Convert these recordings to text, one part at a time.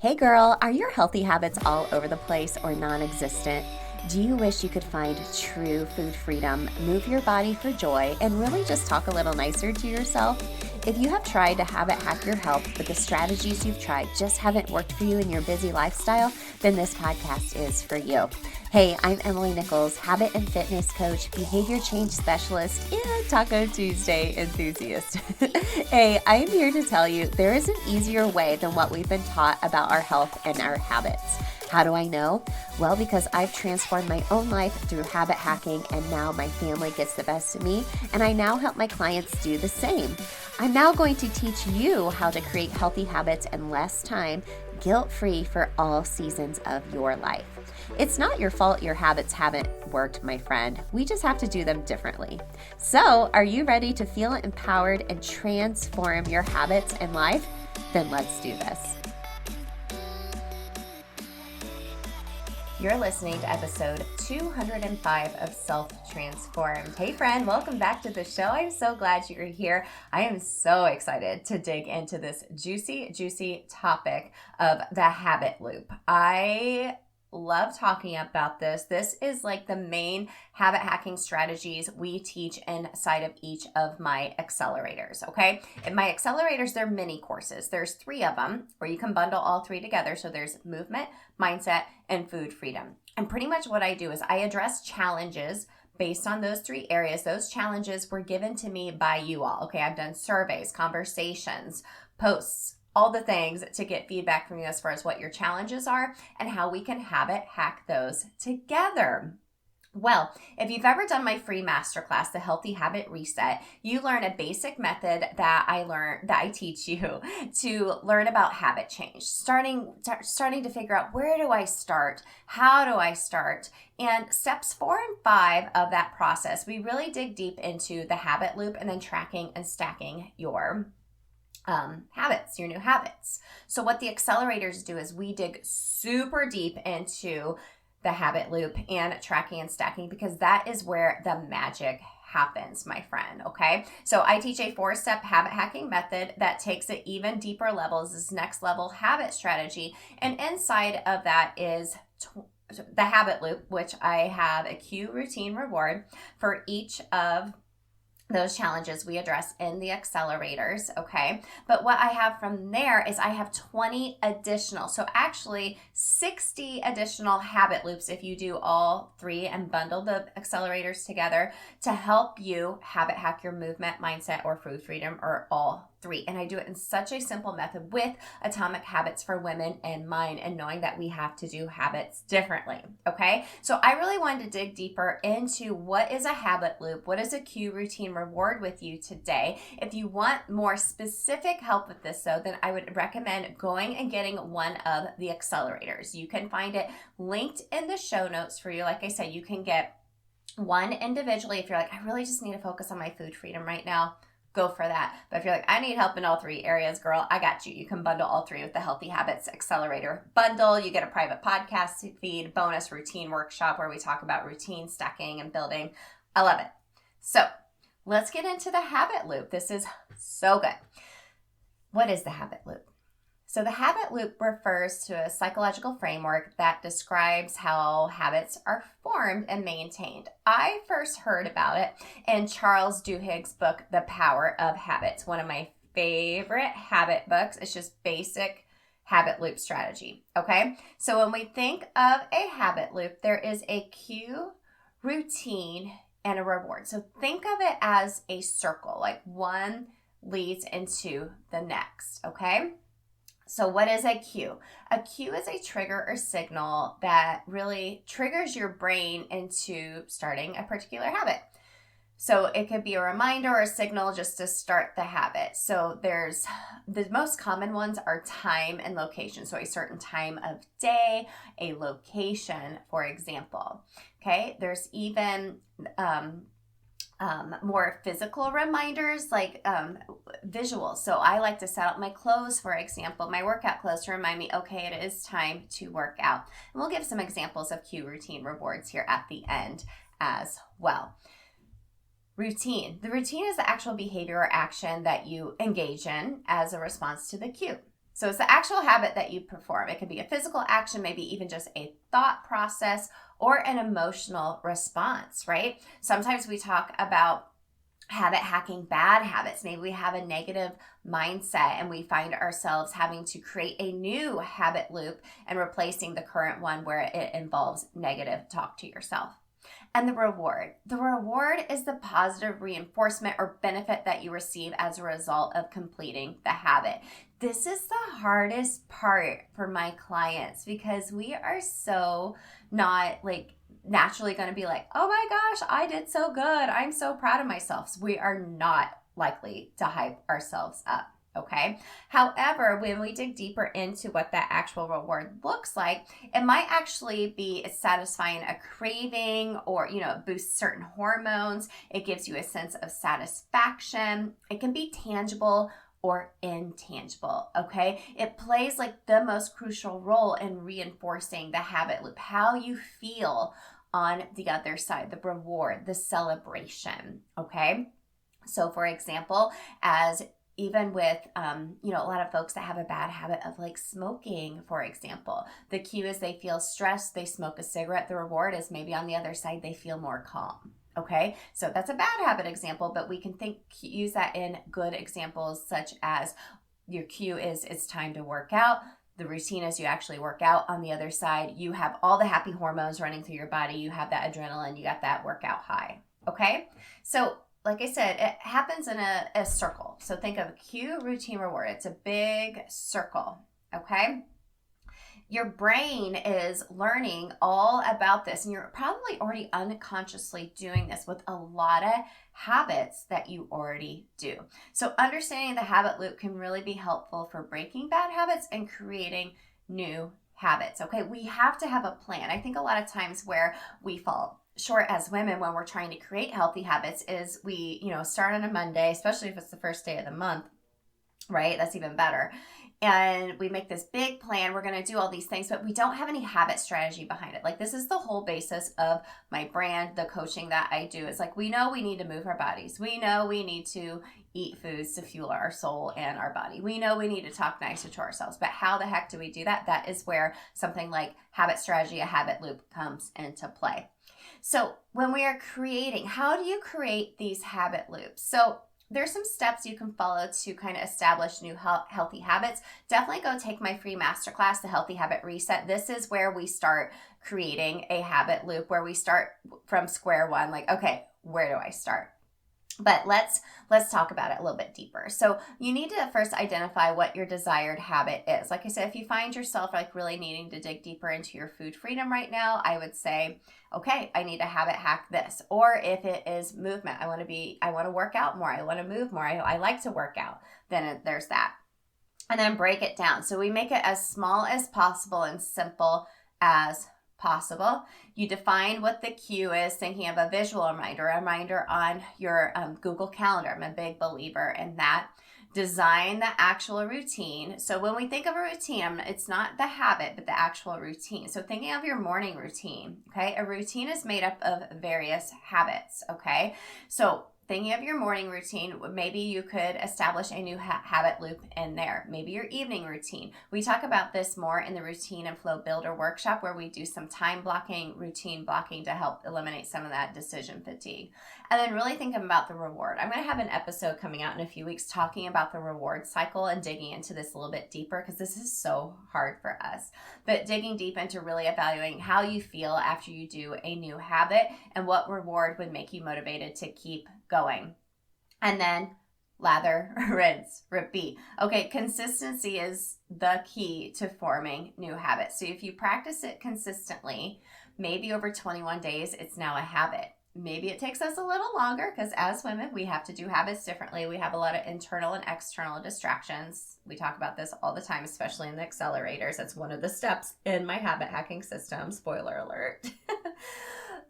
Hey girl, are your healthy habits all over the place or non-existent? Do you wish you could find true food freedom, move your body for joy, and really just talk a little nicer to yourself? If you have tried to habit hack your health, but the strategies you've tried just haven't worked for you in your busy lifestyle, then this podcast is for you. Hey, I'm Emily Nichols, habit and fitness coach, behavior change specialist, and Taco Tuesday enthusiast. Hey, I am here to tell you there is an easier way than what we've been taught about our health and our habits. How do I know? Well, because I've transformed my own life through habit hacking, and now my family gets the best of me, and I now help my clients do the same. I'm now going to teach you how to create healthy habits in less time, guilt-free for all seasons of your life. It's not your fault your habits haven't worked, my friend. We just have to do them differently. So, are you ready to feel empowered and transform your habits and life? Then let's do this. You're listening to episode 205 of Self-Transformed. Hey friend, welcome back to the show. I'm so glad you're here. I am so excited to dig into this juicy topic of the habit loop. I love talking about this. This is like the main habit hacking strategies we teach inside of each of my accelerators, okay? In my accelerators, they're mini courses. There's 3 of them where you can bundle all 3 together. So there's movement, mindset, and food freedom. And pretty much what I do is I address challenges based on those 3 areas. Those challenges were given to me by you all, okay? I've done surveys, conversations, posts, all the things to get feedback from you as far as what your challenges are and how we can habit hack those together. Well, if you've ever done my free masterclass, the Healthy Habit Reset, you learn a basic method that I teach you to learn about habit change, starting to figure out where do I start, how do I start, and steps 4 and 5 of that process, we really dig deep into the habit loop and then tracking and stacking your habits, your new habits. So what the accelerators do is we dig super deep into the habit loop and tracking and stacking because that is where the magic happens, my friend, okay? So I teach a 4-step habit hacking method that takes it even deeper levels, this next level habit strategy. And inside of that is the habit loop, which I have a cue, routine, reward for each of those challenges we address in the accelerators, okay? But what I have from there is I have 20 additional, so actually 60 additional habit loops if you do all 3 and bundle the accelerators together to help you habit hack your movement, mindset, or food freedom, or all 3. And I do it in such a simple method with Atomic Habits for Women in mind and knowing that we have to do habits differently, okay? So I really wanted to dig deeper into what is a habit loop, what is a cue, routine, reward with you today. If you want more specific help with this though, then I would recommend going and getting one of the accelerators. You can find it linked in the show notes for you. Like I said, you can get one individually if you're like, I really just need to focus on my food freedom right now. Go for that. But if you're like, I need help in all 3 areas, girl, I got you. You can bundle all 3 with the Healthy Habits Accelerator bundle. You get a private podcast feed, bonus routine workshop where we talk about routine stacking and building. I love it. So let's get into the habit loop. This is so good. What is the habit loop? So the habit loop refers to a psychological framework that describes how habits are formed and maintained. I first heard about it in Charles Duhigg's book, The Power of Habits, one of my favorite habit books. It's just basic habit loop strategy, okay? So when we think of a habit loop, there is a cue, routine, and a reward. So think of it as a circle, like one leads into the next, okay? So what is a cue? A cue is a trigger or signal that really triggers your brain into starting a particular habit. So it could be a reminder or a signal just to start the habit. So there's the most common ones are time and location. So a certain time of day, a location, for example. Okay, there's even more physical reminders like visuals. So I like to set up my clothes, for example, my workout clothes to remind me, okay, it is time to work out. And we'll give some examples of cue, routine, rewards here at the end as well. Routine. The routine is the actual behavior or action that you engage in as a response to the cue. So it's the actual habit that you perform. It could be a physical action, maybe even just a thought process or an emotional response, right? Sometimes we talk about habit hacking bad habits. Maybe we have a negative mindset and we find ourselves having to create a new habit loop and replacing the current one where it involves negative talk to yourself. And the reward. The reward is the positive reinforcement or benefit that you receive as a result of completing the habit. This is the hardest part for my clients because we are so not like naturally going to be like, oh my gosh, I did so good. I'm so proud of myself. So we are not likely to hype ourselves up. Okay. However, when we dig deeper into what that actual reward looks like, it might actually be satisfying a craving or, boosts certain hormones. It gives you a sense of satisfaction. It can be tangible or intangible, okay? It plays like the most crucial role in reinforcing the habit loop, how you feel on the other side, the reward, the celebration, okay? So for example, as even with, a lot of folks that have a bad habit of like smoking, for example, the cue is they feel stressed, they smoke a cigarette. The reward is maybe on the other side, they feel more calm. Okay, so that's a bad habit example, but we can use that in good examples, such as your cue is it's time to work out. The routine is you actually work out. On the other side, you have all the happy hormones running through your body. You have that adrenaline, you got that workout high. Okay, so like I said, it happens in a circle. So think of cue, routine, reward. It's a big circle. Okay. Your brain is learning all about this, and you're probably already unconsciously doing this with a lot of habits that you already do. So understanding the habit loop can really be helpful for breaking bad habits and creating new habits. Okay, we have to have a plan. I think a lot of times where we fall short as women when we're trying to create healthy habits is we, start on a Monday, especially if it's the first day of the month, right? That's even better. And we make this big plan. We're going to do all these things, but we don't have any habit strategy behind it. Like this is the whole basis of my brand, the coaching that I do. It's like, we know we need to move our bodies. We know we need to eat foods to fuel our soul and our body. We know we need to talk nicer to ourselves, but how the heck do we do that? That is where something like habit strategy, a habit loop comes into play. So when we are creating, how do you create these habit loops? So there's some steps you can follow to kind of establish new healthy habits. Definitely go take my free masterclass, the Healthy Habit Reset. This is where we start creating a habit loop, where we start from square one, like, okay, where do I start? But let's talk about it a little bit deeper. So you need to first identify what your desired habit is. Like I said, if you find yourself like really needing to dig deeper into your food freedom right now, I would say, okay, I need to habit hack this. Or if it is movement, I want to work out more. I want to move more. I like to work out. Then there's that. And then break it down. So we make it as small as possible and simple as possible. You define what the cue is, thinking of a visual reminder, a reminder on your Google Calendar. I'm a big believer in that. Design the actual routine. So when we think of a routine, it's not the habit, but the actual routine. So thinking of your morning routine, okay? A routine is made up of various habits, okay? So thinking of your morning routine, maybe you could establish a new habit loop in there. Maybe your evening routine. We talk about this more in the Routine and Flow Builder workshop, where we do some time blocking, routine blocking to help eliminate some of that decision fatigue. And then really thinking about the reward. I'm going to have an episode coming out in a few weeks talking about the reward cycle and digging into this a little bit deeper, because this is so hard for us. But digging deep into really evaluating how you feel after you do a new habit and what reward would make you motivated to keep going. And then lather, rinse, repeat. Okay, consistency is the key to forming new habits. So if you practice it consistently, maybe over 21 days, it's now a habit. Maybe it takes us a little longer, because as women, we have to do habits differently. We have a lot of internal and external distractions. We talk about this all the time, especially in the accelerators. That's one of the steps in my habit hacking system. Spoiler alert.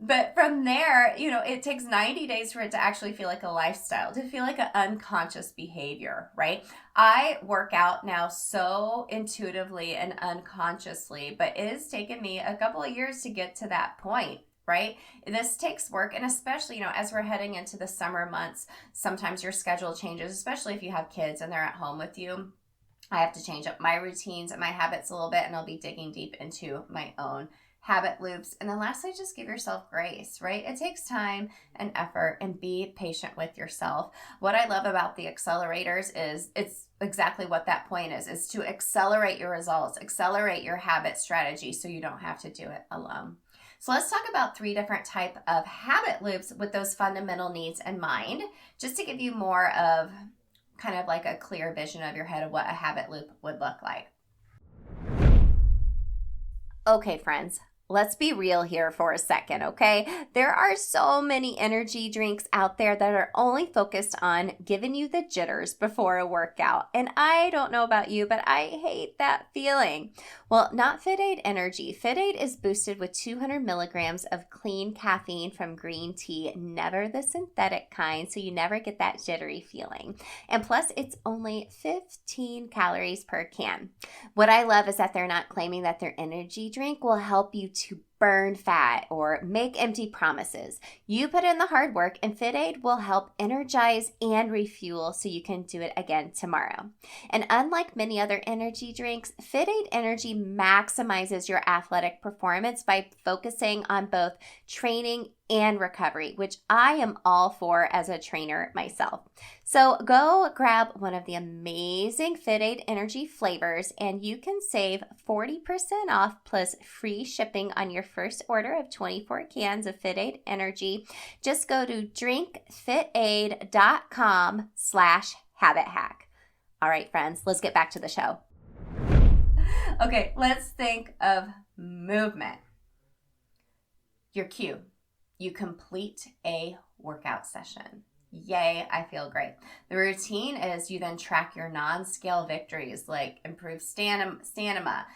But from there, it takes 90 days for it to actually feel like a lifestyle, to feel like an unconscious behavior, right? I work out now so intuitively and unconsciously, but it has taken me a couple of years to get to that point, right? This takes work. And especially, as we're heading into the summer months, sometimes your schedule changes, especially if you have kids and they're at home with you. I have to change up my routines and my habits a little bit, and I'll be digging deep into my own habit loops. And then lastly, just give yourself grace, right? It takes time and effort, and be patient with yourself. What I love about the accelerators is it's exactly what that point is to accelerate your results, accelerate your habit strategy so you don't have to do it alone. So let's talk about 3 different type of habit loops with those fundamental needs in mind, just to give you more of kind of like a clear vision of your head of what a habit loop would look like. Okay, friends, let's be real here for a second, okay? There are so many energy drinks out there that are only focused on giving you the jitters before a workout. And I don't know about you, but I hate that feeling. Well, not FitAid Energy. FitAid is boosted with 200 milligrams of clean caffeine from green tea, never the synthetic kind, so you never get that jittery feeling. And plus, it's only 15 calories per can. What I love is that they're not claiming that their energy drink will help you to burn fat or make empty promises. You put in the hard work, and FitAid will help energize and refuel so you can do it again tomorrow. And unlike many other energy drinks, FitAid Energy maximizes your athletic performance by focusing on both training and recovery, which I am all for as a trainer myself. So go grab one of the amazing FitAid Energy flavors, and you can save 40% off plus free shipping on your first order of 24 cans of FitAid Energy. Just go to drinkfitaid.com/habithack. All right, friends, let's get back to the show. Okay, let's think of movement. Your cue. You complete a workout session. Yay, I feel great. The routine is you then track your non-scale victories like improved stamina,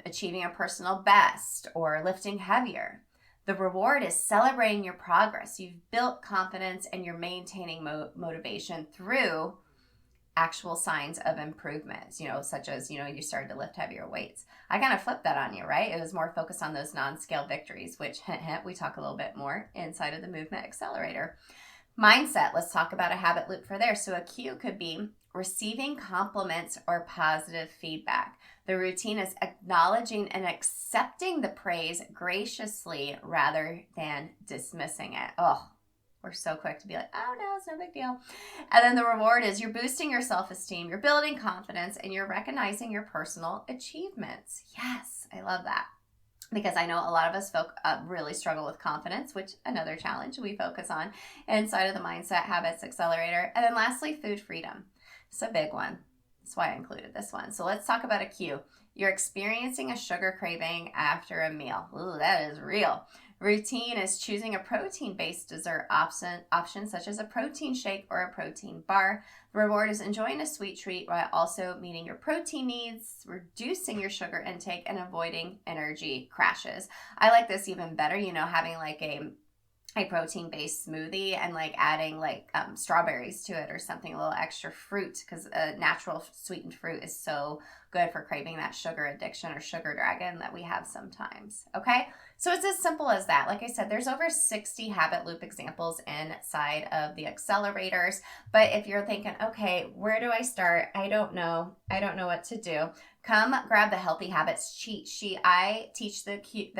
achieving a personal best, or lifting heavier. The reward is celebrating your progress. You've built confidence and you're maintaining motivation through actual signs of improvements, such as, you started to lift heavier weights. I kind of flipped that on you, right? It was more focused on those non-scale victories, which, hint, hint, we talk a little bit more inside of the movement accelerator. Mindset, let's talk about a habit loop for there. So a cue could be receiving compliments or positive feedback. The routine is acknowledging and accepting the praise graciously rather than dismissing it. Oh, we're so quick to be like, oh no, it's no big deal. And then the reward is you're boosting your self-esteem, you're building confidence, and you're recognizing your personal achievements. Yes, I love that. Because I know a lot of us really struggle with confidence, which another challenge we focus on inside of the Mindset Habits Accelerator. And then lastly, food freedom. It's a big one. That's why I included this one. So let's talk about a cue. You're experiencing a sugar craving after a meal. Ooh, that is real. Routine is choosing a protein-based dessert option such as a protein shake or a protein bar. The reward is enjoying a sweet treat while also meeting your protein needs, reducing your sugar intake, and avoiding energy crashes. I like this even better, having like a protein-based smoothie and like adding like strawberries to it or something, a little extra fruit, because natural sweetened fruit is so good for craving that sugar addiction or sugar dragon that we have sometimes. Okay, so it's as simple as that. Like I said, there's over 60 habit loop examples inside of the accelerators. But if you're thinking, okay, where do I start? I don't know what to do. Come grab the Healthy Habits cheat sheet. I teach the cue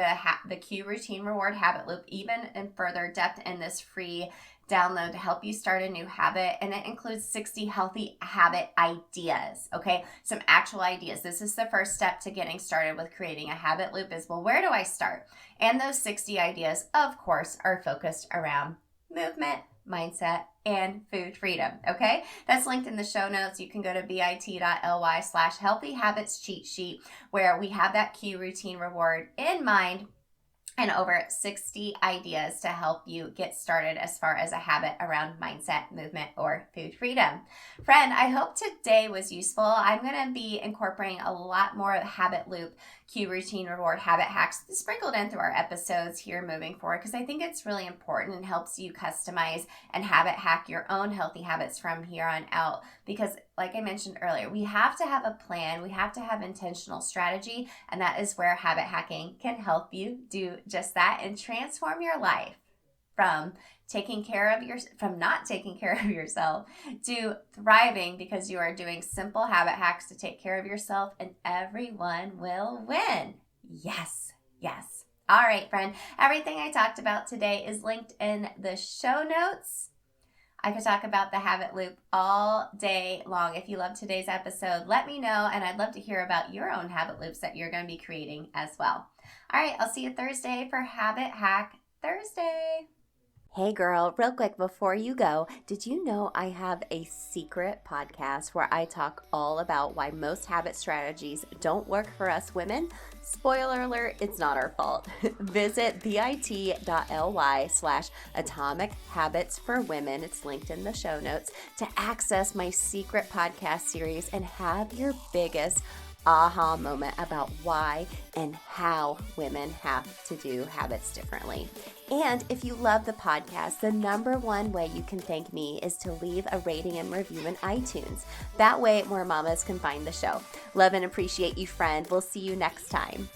routine reward habit loop even in further depth in this free download to help you start a new habit, and it includes 60 healthy habit ideas. Okay, some actual ideas. This is the first step to getting started with creating a habit loop is, well, where do I start? And those 60 ideas, of course, are focused around movement, mindset, and food freedom. Okay, that's linked in the show notes. You can go to bit.ly/healthy habits cheat sheet, where we have that cue routine reward in mind and over 60 ideas to help you get started as far as a habit around mindset, movement, or food freedom. Friend, I hope today was useful. I'm going to be incorporating a lot more habit loop, cue routine reward habit hacks sprinkled in through our episodes here moving forward, because I think it's really important and helps you customize and habit hack your own healthy habits from here on out. Because like I mentioned earlier, we have to have a plan, we have to have intentional strategy, and that is where habit hacking can help you do just that and transform your life. from not taking care of yourself to thriving because you are doing simple habit hacks to take care of yourself, and everyone will win. Yes, yes. All right, friend. Everything I talked about today is linked in the show notes. I could talk about the habit loop all day long. If you love today's episode, let me know, and I'd love to hear about your own habit loops that you're going to be creating as well. All right, I'll see you Thursday for Habit Hack Thursday. Hey girl, real quick before you go, did you know I have a secret podcast where I talk all about why most habit strategies don't work for us women? Spoiler alert, it's not our fault. Visit bit.ly/Atomic Habits for Women, it's linked in the show notes, to access my secret podcast series and have your biggest aha moment about why and how women have to do habits differently. And if you love the podcast, the number one way you can thank me is to leave a rating and review in iTunes. That way more mamas can find the show. Love and appreciate you, friend. We'll see you next time.